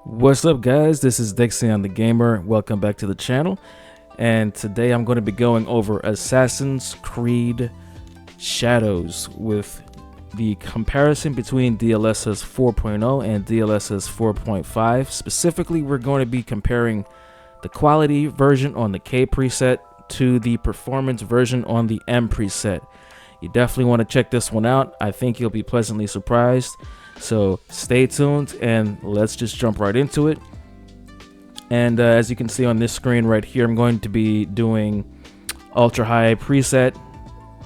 What's up, guys? This is Dixion the Gamer. Welcome back to the channel. And today I'm going to be going over Assassin's Creed Shadows with the comparison between DLSS 4.0 and DLSS 4.5. Specifically, we're going to be comparing the quality version on the K preset to the performance version on the M preset. You definitely want to check this one out. I think you'll be pleasantly surprised. So stay tuned and let's just jump right into it. And as you can see on this screen right here, I'm going to be doing ultra high preset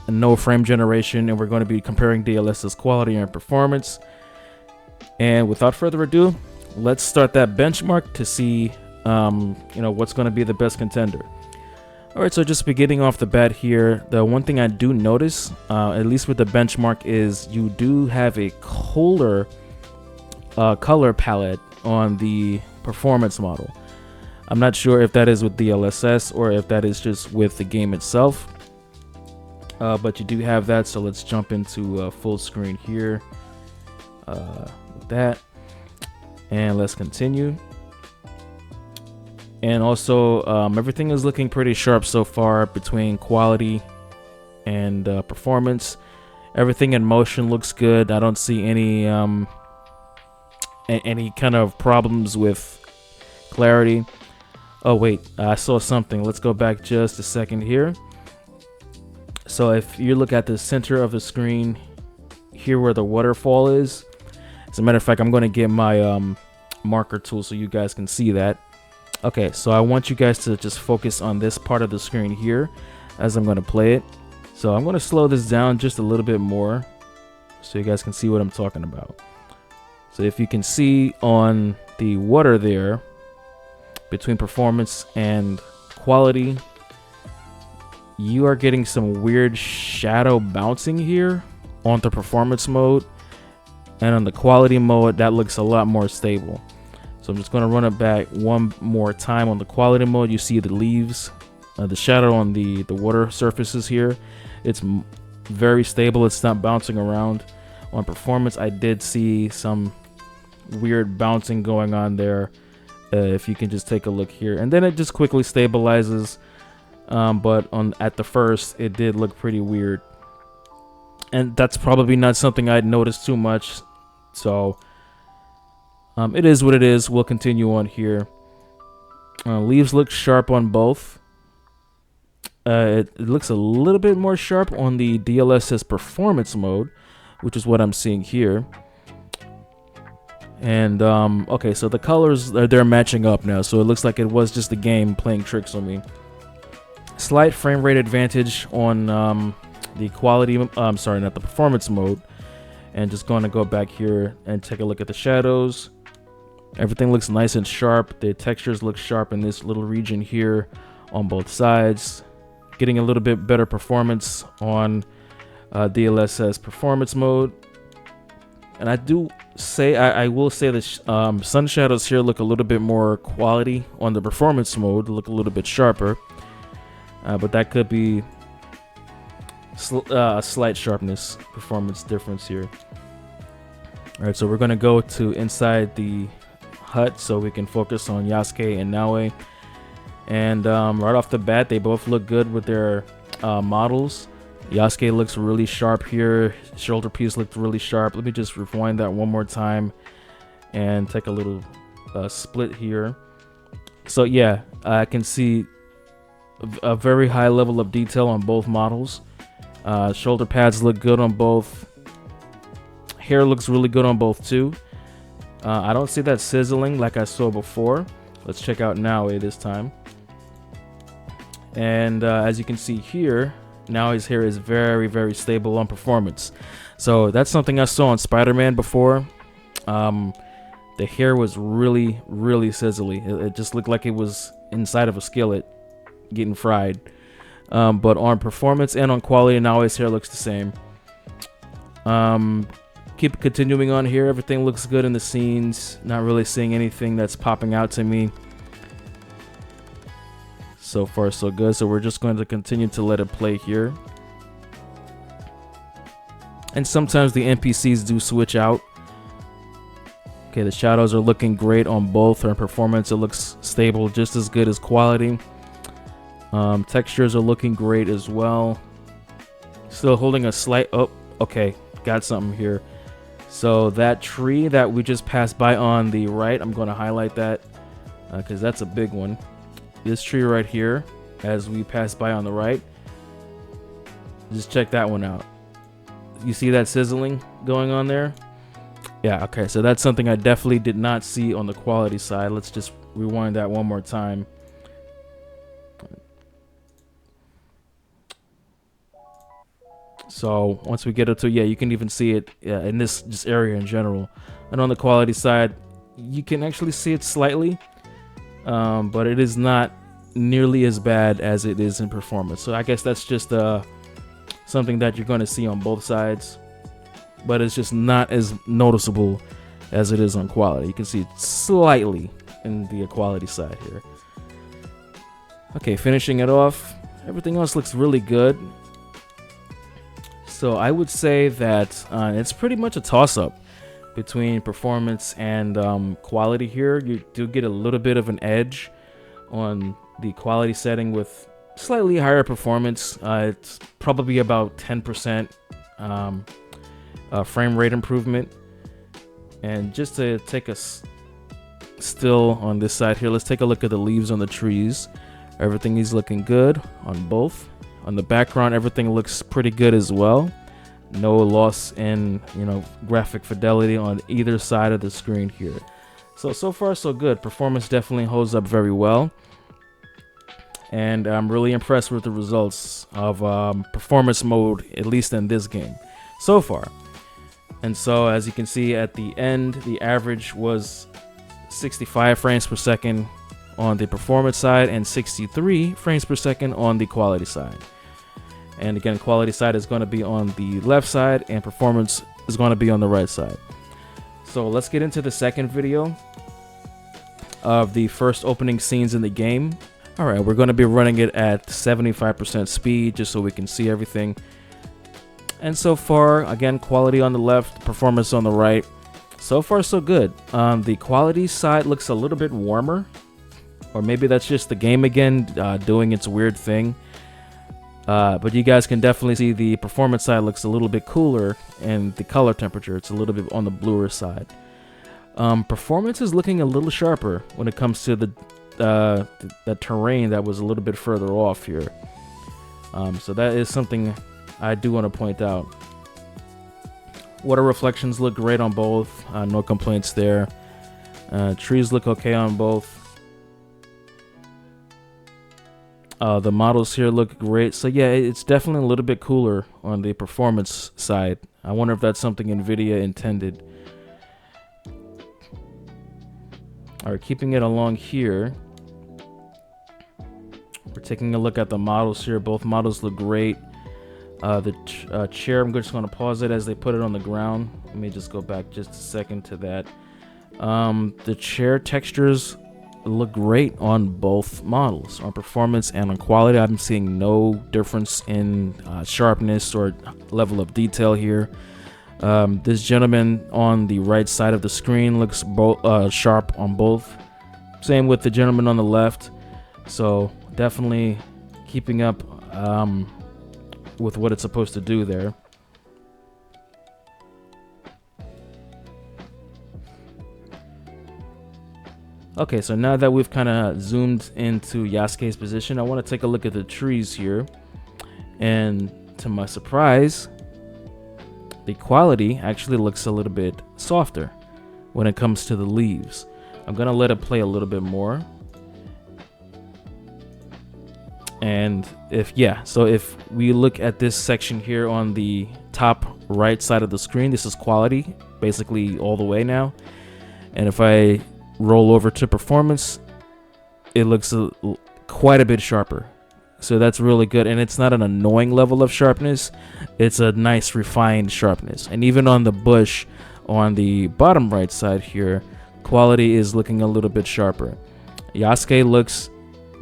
and no frame generation, and we're going to be comparing DLSS quality and performance. And without further ado, let's start that benchmark to see what's going to be the best contender. Alright, so just beginning off the bat here, the one thing I do notice, at least with the benchmark, is you do have a cooler color palette on the performance model. I'm not sure if that is with DLSS or if that is just with the game itself, but you do have that. So let's jump into full screen here with that, and let's continue. And also, everything is looking pretty sharp so far between quality and performance. Everything in motion looks good. I don't see any kind of problems with clarity. Oh wait, I saw something. Let's go back just a second here. So if you look at the center of the screen here where the waterfall is, as a matter of fact, I'm going to get my marker tool so you guys can see that. Okay, so I want you guys to just focus on this part of the screen here as I'm going to play it. So I'm going to slow this down just a little bit more so you guys can see what I'm talking about. So if you can see on the water there, between performance and quality, you are getting some weird shadow bouncing here on the performance mode, and on the quality mode that looks a lot more stable. So I'm just going to run it back one more time. On the quality mode, you see the leaves, the shadow on the water surfaces here. It's very stable. It's not bouncing around. On performance, I did see some weird bouncing going on there. If you can just take a look here, and then it just quickly stabilizes. But at the first, it did look pretty weird, and that's probably not something I'd noticed too much. So it is what it is. We'll continue on here. Leaves look sharp on both. It looks a little bit more sharp on the DLSS performance mode, which is what I'm seeing here. And okay, so the colors, they're matching up now, so it looks like it was just the game playing tricks on me. Slight frame rate advantage on the quality, sorry, not the performance mode. And just going to go back here and take a look at the shadows. Everything looks nice and sharp. The textures look sharp in this little region here on both sides. Getting a little bit better performance on DLSS performance mode. And I do say, I will say that sun shadows here look a little bit more quality on the performance mode, look a little bit sharper. But that could be a slight sharpness performance difference here. All right, so we're going to go to inside the hut so we can focus on Yasuke and Naoe. And right off the bat, they both look good with their models. Yasuke looks really sharp here. Shoulder piece looked really sharp. Let me just rewind that one more time and take a little split here. So yeah, I can see a very high level of detail on both models. Shoulder pads look good on both. Hair looks really good on both too. I don't see that sizzling like I saw before. Let's check out Naoe this time. And as you can see here, Naoe's hair is very, very stable on performance. So that's something I saw on Spider-Man before. The hair was really, really sizzly. It just looked like it was inside of a skillet getting fried. But on performance and on quality, Naoe's hair looks the same. Keep continuing on here. Everything looks good in the scenes. Not really seeing anything that's popping out to me. So far, so good. So we're just going to continue to let it play here. And sometimes the NPCs do switch out. Okay, the shadows are looking great on both. On performance, it looks stable, just as good as quality. Textures are looking great as well. Still holding a slight, oh, okay, got something here. So that tree that we just passed by on the right, I'm going to highlight that because that's a big one. This tree right here, as we pass by on the right, just check that one out. You see that sizzling going on there? Yeah, okay, so that's something I definitely did not see on the quality side. Let's just rewind that one more time. So once we get up to, yeah, you can even see it in this just area in general. And on the quality side, you can actually see it slightly, but it is not nearly as bad as it is in performance. So I guess that's just something that you're going to see on both sides, but it's just not as noticeable as it is on quality. You can see it slightly in the quality side here. Okay, finishing it off, everything else looks really good. So I would say that it's pretty much a toss-up between performance and quality here. You do get a little bit of an edge on the quality setting with slightly higher performance. It's probably about 10% frame rate improvement. And just to take us still on this side here, let's take a look at the leaves on the trees. Everything is looking good on both. On the background, everything looks pretty good as well. No loss in, graphic fidelity on either side of the screen here. So far so good. Performance definitely holds up very well. And I'm really impressed with the results of performance mode, at least in this game so far. And so as you can see at the end, the average was 65 frames per second on the performance side and 63 frames per second on the quality side. And again, quality side is going to be on the left side and performance is going to be on the right side. So let's get into the second video of the first opening scenes in the game. All right, we're going to be running it at 75% speed just so we can see everything. And so far, again, quality on the left, performance on the right. So far, so good. The quality side looks a little bit warmer, or maybe that's just the game again doing its weird thing. But you guys can definitely see the performance side looks a little bit cooler, and the color temperature, it's a little bit on the bluer side. Performance is looking a little sharper when it comes to the terrain that was a little bit further off here. So that is something I do want to point out. Water reflections look great on both. No complaints there. Trees look okay on both. The models here look great. So yeah, it's definitely a little bit cooler on the performance side. I wonder if that's something NVIDIA intended. All right, keeping it along here. We're taking a look at the models here. Both models look great. The chair, I'm just going to pause it as they put it on the ground. Let me just go back just a second to that. The chair textures look great on both models, on performance and on quality. I'm seeing no difference in sharpness or level of detail here. This gentleman on the right side of the screen looks sharp on both. Same with the gentleman on the left. So definitely keeping up with what it's supposed to do there. Okay, so now that we've kind of zoomed into Yasuke's position, I want to take a look at the trees here. And to my surprise, the quality actually looks a little bit softer when it comes to the leaves. I'm going to let it play a little bit more. And if we look at this section here on the top right side of the screen, this is quality, basically all the way now. And if I roll over to performance, it looks quite a bit sharper. So that's really good, and it's not an annoying level of sharpness. It's a nice refined sharpness. And even on the bush on the bottom right side here, quality is looking a little bit sharper. Yasuke looks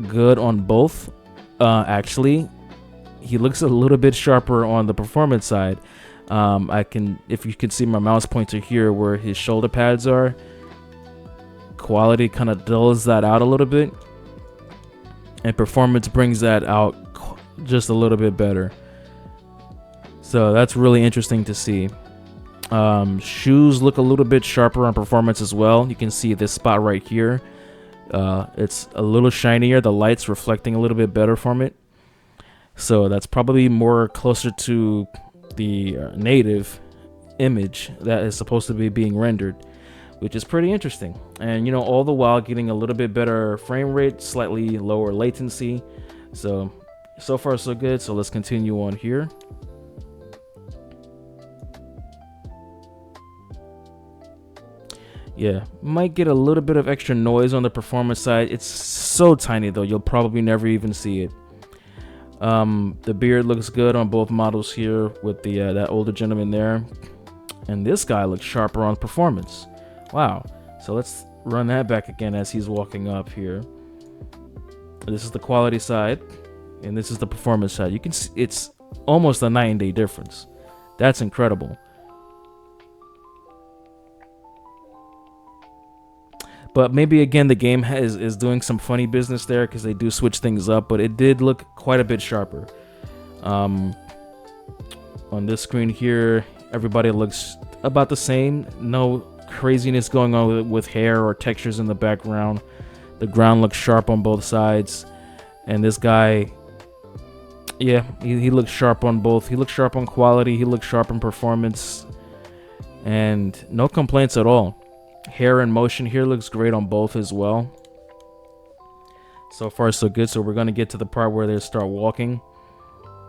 good on both. Actually, he looks a little bit sharper on the performance side. If you can see my mouse pointer here where his shoulder pads are, quality kind of dulls that out a little bit, and performance brings that out just a little bit better. So that's really interesting to see. Shoes look a little bit sharper on performance as well. You can see this spot right here. It's a little shinier. The light's reflecting a little bit better from it. So that's probably more closer to the native image that is supposed to be being rendered, which is pretty interesting. And you know, all the while getting a little bit better frame rate, slightly lower latency. So far so good. So let's continue on here. Yeah, might get a little bit of extra noise on the performance side. It's so tiny though, you'll probably never even see it. The beard looks good on both models here with the that older gentleman there, and this guy looks sharper on performance. Wow. So let's run that back again as he's walking up here. This is the quality side, and this is the performance side. You can see it's almost a night and day difference. That's incredible. But maybe again the game is doing some funny business there, because they do switch things up, but it did look quite a bit sharper. On this screen here, everybody looks about the same. No craziness going on with hair or textures in the background. The ground looks sharp on both sides, and this guy, yeah, he looks sharp on both. He looks sharp on quality, he looks sharp on performance, and no complaints at all. Hair and motion here looks great on both as well. So far so good. So we're going to get to the part where they start walking.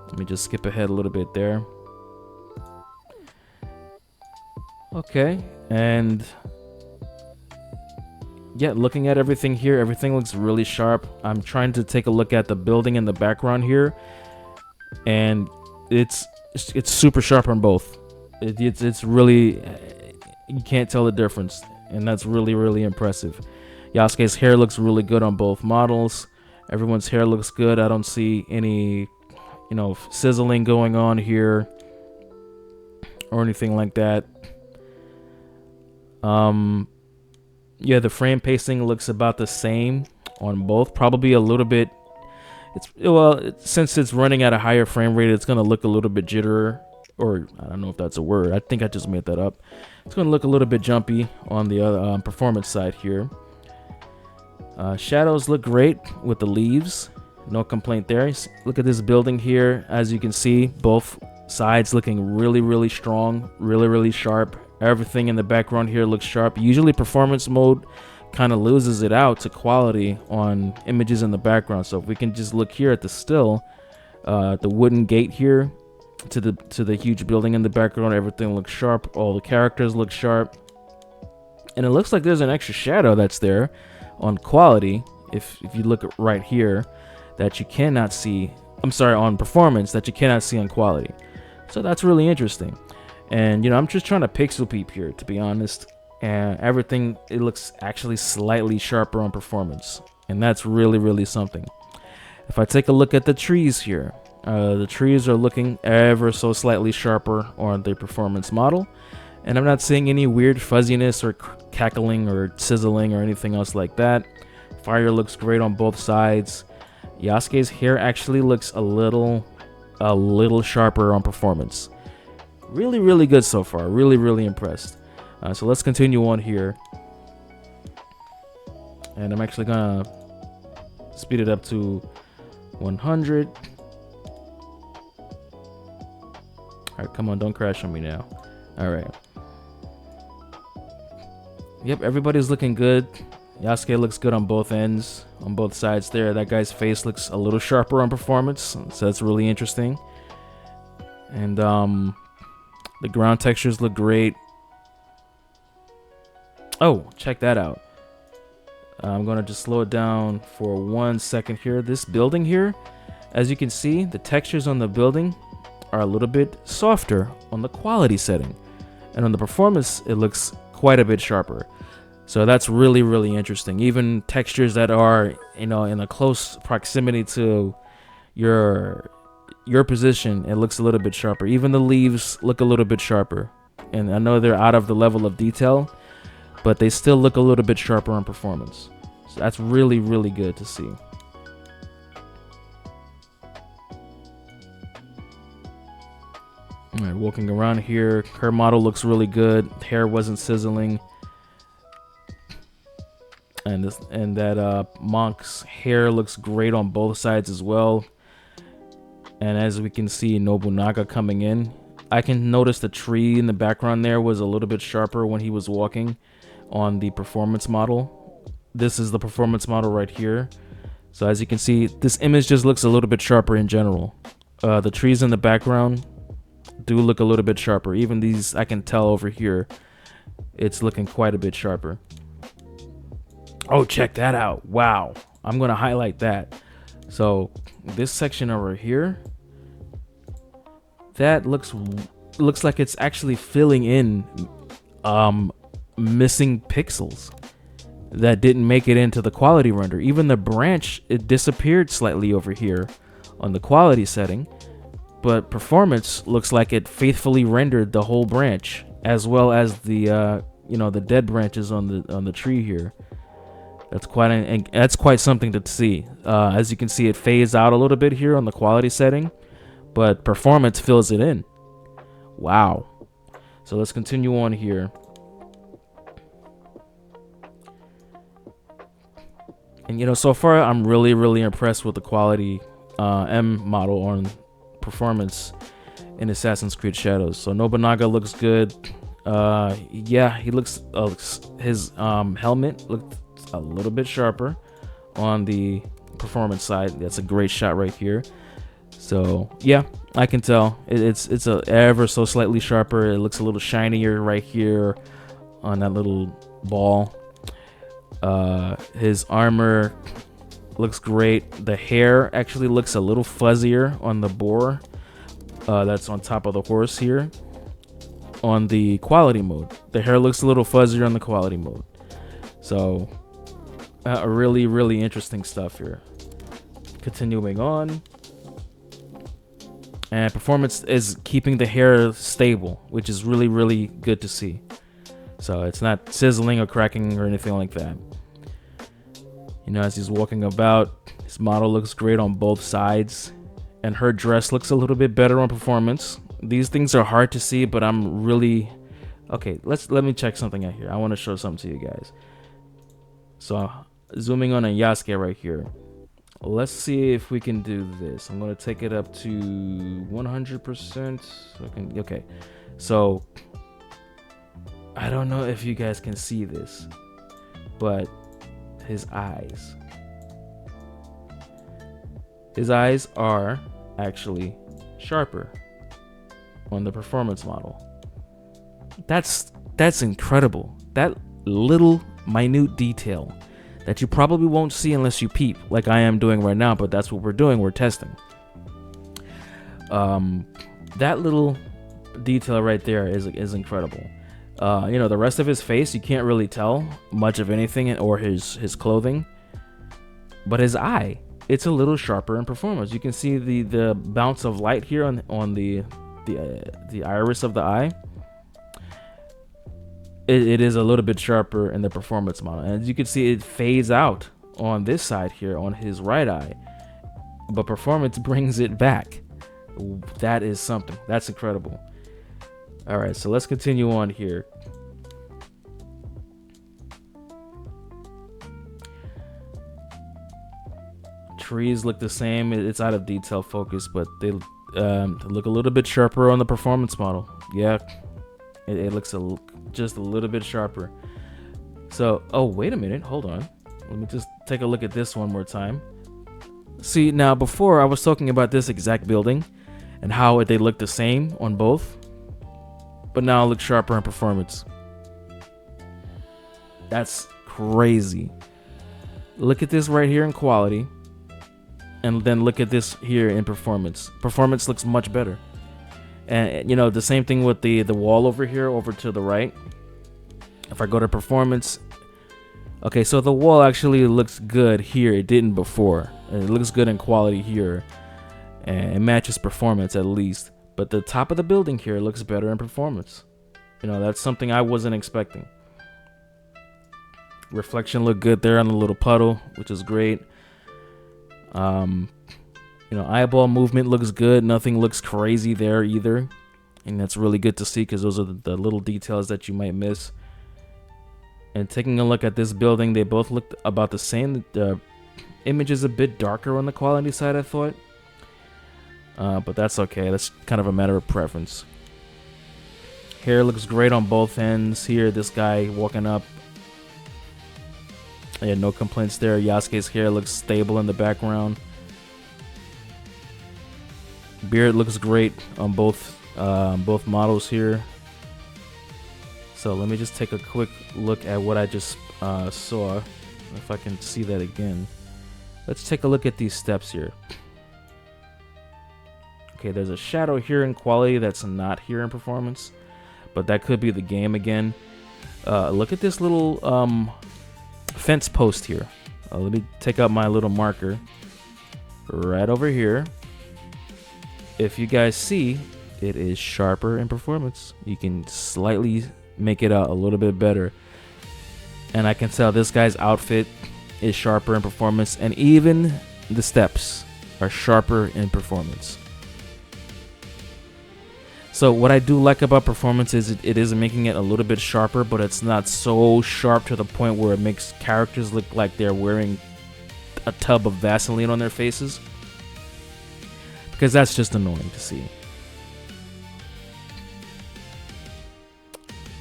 Let me just skip ahead a little bit there. Okay, and yeah, looking at everything here, everything looks really sharp. I'm trying to take a look at the building in the background here, and it's super sharp on both. It's really, you can't tell the difference, and that's really impressive. Yasuke's hair looks really good on both models. Everyone's hair looks good. I don't see any, you know, sizzling going on here or anything like that. Yeah, the frame pacing looks about the same on both. Probably a little bit, since it's running at a higher frame rate, it's gonna look a little bit jitterer, or I don't know if that's a word. I think I just made that up. It's gonna look a little bit jumpy on the other performance side here. Shadows look great with the leaves. No complaint there. Look at this building here. As you can see, both sides looking really strong, really sharp. Everything in the background here looks sharp. Usually performance mode kind of loses it out to quality on images in the background. So if we can just look here at the still, the wooden gate here to the huge building in the background, everything looks sharp. All the characters look sharp, and it looks like there's an extra shadow that's there on quality. If you look at right here, that you cannot see. I'm sorry, on performance, that you cannot see on quality. So that's really interesting. And, you know, I'm just trying to pixel peep here, to be honest. And everything, it looks actually slightly sharper on performance. And that's really something. If I take a look at the trees here, the trees are looking ever so slightly sharper on the performance model. And I'm not seeing any weird fuzziness or cackling or sizzling or anything else like that. Fire looks great on both sides. Yasuke's hair actually looks a little sharper on performance. Really good so far. Really impressed. So let's continue on here, and I'm actually gonna speed it up to 100. All right, come on, don't crash on me now. All right. Yep, everybody's looking good. Yasuke looks good on both ends, on both sides there. That guy's face looks a little sharper on performance, so that's really interesting. And the ground textures look great. Oh, check that out. I'm gonna just slow it down for 1 second here. This building here, as you can see, the textures on the building are a little bit softer on the quality setting, and on the performance it looks quite a bit sharper. So that's really interesting. Even textures that are, you know, in a close proximity to your position, it looks a little bit sharper. Even the leaves look a little bit sharper, and I know they're out of the level of detail, but they still look a little bit sharper on performance. So that's really, really good to see. All right, walking around here, her model looks really good. Hair wasn't sizzling. And that monk's hair looks great on both sides as well. And as we can see, Nobunaga coming in. I can notice the tree in the background there was a little bit sharper when he was walking on the performance model. This is the performance model right here. So as you can see, this image just looks a little bit sharper in general. The trees in the background do look a little bit sharper. Even these, I can tell over here, it's looking quite a bit sharper. Oh, check that out. Wow. I'm going to highlight that. So this section over here, that looks like it's actually filling in missing pixels that didn't make it into the quality render. Even the branch, it disappeared slightly over here on the quality setting, but performance looks like it faithfully rendered the whole branch, as well as the the dead branches on the tree here. That's quite something to see. As you can see, it fades out a little bit here on the quality setting, but performance fills it in. Wow. So let's continue on here. And so far I'm really, really impressed with the quality M model on performance in Assassin's Creed Shadows. So Nobunaga looks good. Yeah, he looks his helmet looked a little bit sharper on the performance side. That's a great shot right here. So yeah, I can tell it's a ever so slightly sharper. It looks a little shinier right here on that little ball. His armor looks great. The hair actually looks a little fuzzier on the boar that's on top of the horse here on the quality mode. The hair looks a little fuzzier on the quality mode. So really, really interesting stuff here. Continuing on. And performance is keeping the hair stable, which is really, really good to see. So it's not sizzling or cracking or anything like that. As he's walking about, his model looks great on both sides. And her dress looks a little bit better on performance. These things are hard to see, but I'm really... Okay, let me check something out here. I want to show something to you guys. So, zooming on Yasuke right here. Let's see if we can do this. I'm going to take it up to 100%. Okay, so I don't know if you guys can see this, but his eyes are actually sharper on the performance model. That's incredible. That little minute detail that you probably won't see unless you peep, like I am doing right now, but that's what we're doing. We're testing. That little detail right there is incredible. The rest of his face, you can't really tell much of anything, or his clothing, but his eye, it's a little sharper in performance. You can see the bounce of light here on the iris of the eye. It is a little bit sharper in the performance model, and as you can see, it fades out on this side here on his right eye, but performance brings it back. That is something. That's incredible. All right, so let's continue on here. Trees look the same. It's out of detail focus, but they look a little bit sharper on the performance model. Yeah, it looks just a little bit sharper. So, oh, wait a minute. Hold on. Let me just take a look at this one more time. See, now before I was talking about this exact building and how they look the same on both, but now it looks sharper in performance. That's crazy. Look at this right here in quality, and then look at this here in performance. Performance looks much better. And the same thing with the wall over here, over to the right. If I go to performance, okay, so the wall actually looks good here. It didn't before. And it looks good in quality here, and it matches performance at least. But the top of the building here looks better in performance. That's something I wasn't expecting. Reflection looked good there on the little puddle, which is great. You know, eyeball movement looks good. Nothing looks crazy there either. And that's really good to see because those are the little details that you might miss. And taking a look at this building, they both looked about the same. The image is a bit darker on the quality side, I thought. But that's okay. That's kind of a matter of preference. Hair looks great on both ends. Here, this guy walking up. Yeah, no complaints there. Yasuke's hair looks stable in the background. Beard looks great on both models here. So let me just take a quick look at what I just saw, if I can see that again. Let's take a look at these steps here. Okay, there's a shadow here in quality that's not here in performance, but that could be the game again. Look at this little fence post here. Let me take out my little marker right over here. If you guys see, it is sharper in performance. You can slightly make it out a little bit better. And I can tell this guy's outfit is sharper in performance, and even the steps are sharper in performance. So what I do like about performance is it is making it a little bit sharper, but it's not so sharp to the point where it makes characters look like they're wearing a tub of Vaseline on their faces. Because that's just annoying to see.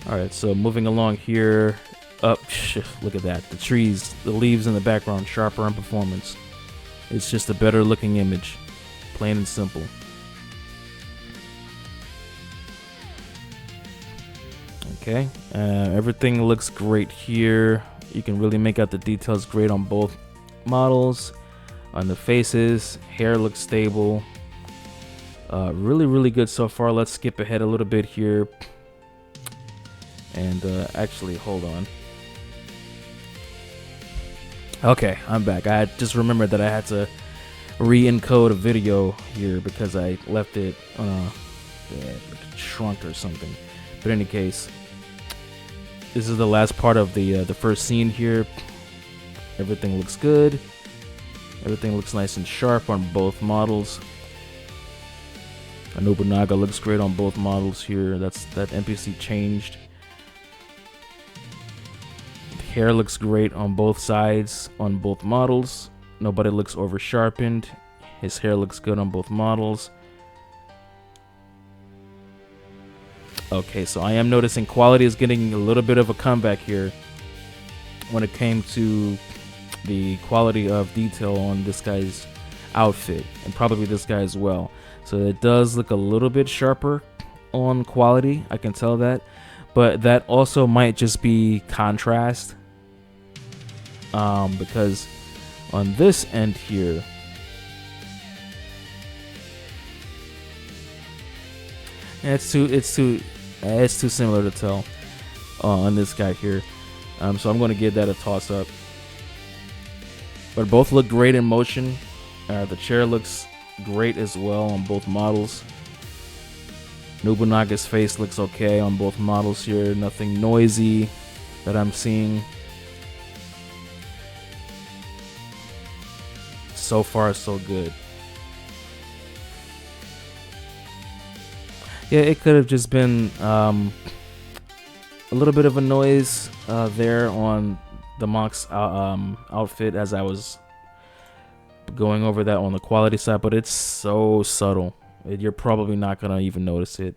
Alright, so moving along here. Look at that. The trees, the leaves in the background, sharper in performance. It's just a better looking image. Plain and simple. Okay, everything looks great here. You can really make out the details great on both models. On the faces, hair looks stable. Really good so far. Let's skip ahead a little bit here. And actually, hold on. Okay, I'm back. I just remembered that I had to re-encode a video here because I left it shrunk or something. But in any case, this is the last part of the first scene here. Everything looks good. Everything looks nice and sharp on both models. Nobunaga looks great on both models here. That NPC changed. The hair looks great on both sides on both models. Nobody looks over sharpened. His hair looks good on both models. Okay, so I am noticing quality is getting a little bit of a comeback here when it came to the quality of detail on this guy's outfit, and probably this guy as well. So it does look a little bit sharper on quality, I can tell that, but that also might just be contrast, because on this end here, it's too similar to tell on this guy here. So I'm going to give that a toss up. But both look great in motion. The chair looks great as well on both models. Nobunaga's face looks okay on both models here. Nothing noisy that I'm seeing. So far, so good. Yeah, it could have just been a little bit of a noise there on the Monk's outfit as I was going over that on the quality side, but it's so subtle. You're probably not going to even notice it.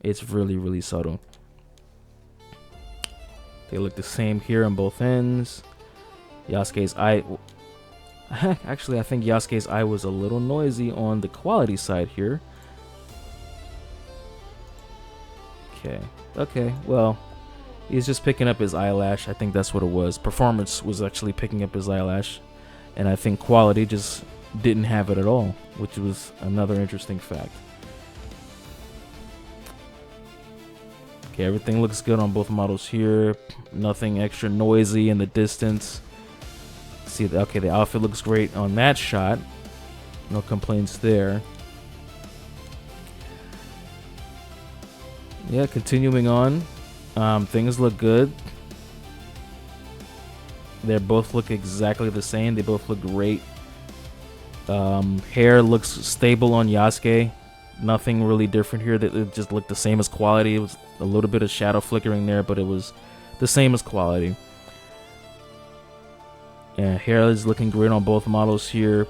It's really subtle. They look the same here on both ends. Yasuke's eye... Actually, I think Yasuke's eye was a little noisy on the quality side here. Okay, well, he's just picking up his eyelash. I think that's what it was. Performance was actually picking up his eyelash, and I think quality just didn't have it at all, which was another interesting fact. Okay, everything looks good on both models here. Nothing extra noisy in the distance. See, okay, the outfit looks great on that shot. No complaints there. Yeah, continuing on. Things look good. They both look exactly the same. They both look great. Hair looks stable on Yasuke. Nothing really different here. It just looked the same as quality. It was a little bit of shadow flickering there, but it was the same as quality. Yeah, hair is looking great on both models here.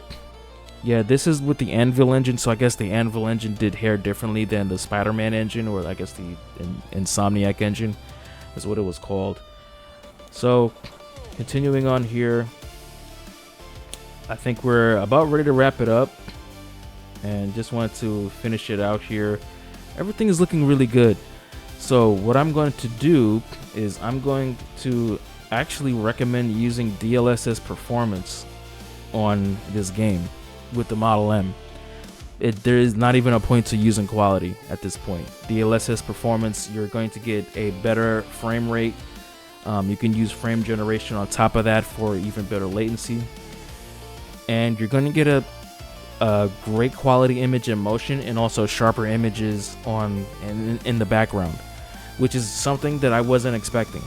Yeah, this is with the Anvil engine, so I guess the Anvil engine did hair differently than the Spider-Man engine, or I guess the Insomniac engine is what it was called. So, continuing on here, I think we're about ready to wrap it up, and just wanted to finish it out here. Everything is looking really good. So what I'm going to do is I'm going to actually recommend using DLSS performance on this game with the Model M. There is not even a point to using quality at this point. DLSS performance, you're going to get a better frame rate. You can use frame generation on top of that for even better latency, and you're going to get a great quality image in motion, and also sharper images in the background, which is something that I wasn't expecting.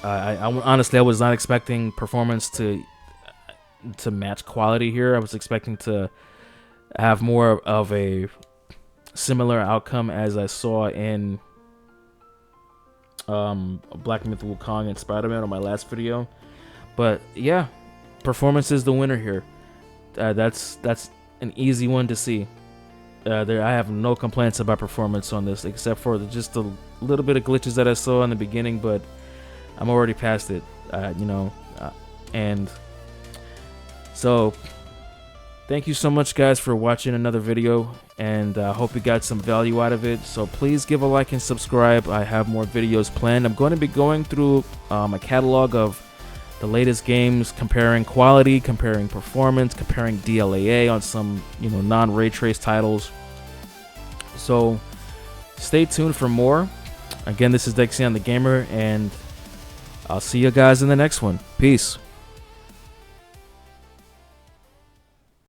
I honestly, I was not expecting performance to match quality here. I was expecting to have more of a similar outcome as I saw in Black Myth Wukong and Spider-Man on my last video. But yeah, performance is the winner here. That's an easy one to see. I have no complaints about performance on this, except for just a little bit of glitches that I saw in the beginning, but I'm already past it, and so thank you so much, guys, for watching another video, and I hope you got some value out of it. So please give a like and subscribe. I have more videos planned. I'm going to be going through a catalog of the latest games, comparing quality, comparing performance, comparing DLAA on some non-ray trace titles. So stay tuned for more. Again, this is Dexion the Gamer, and I'll see you guys in the next one. Peace.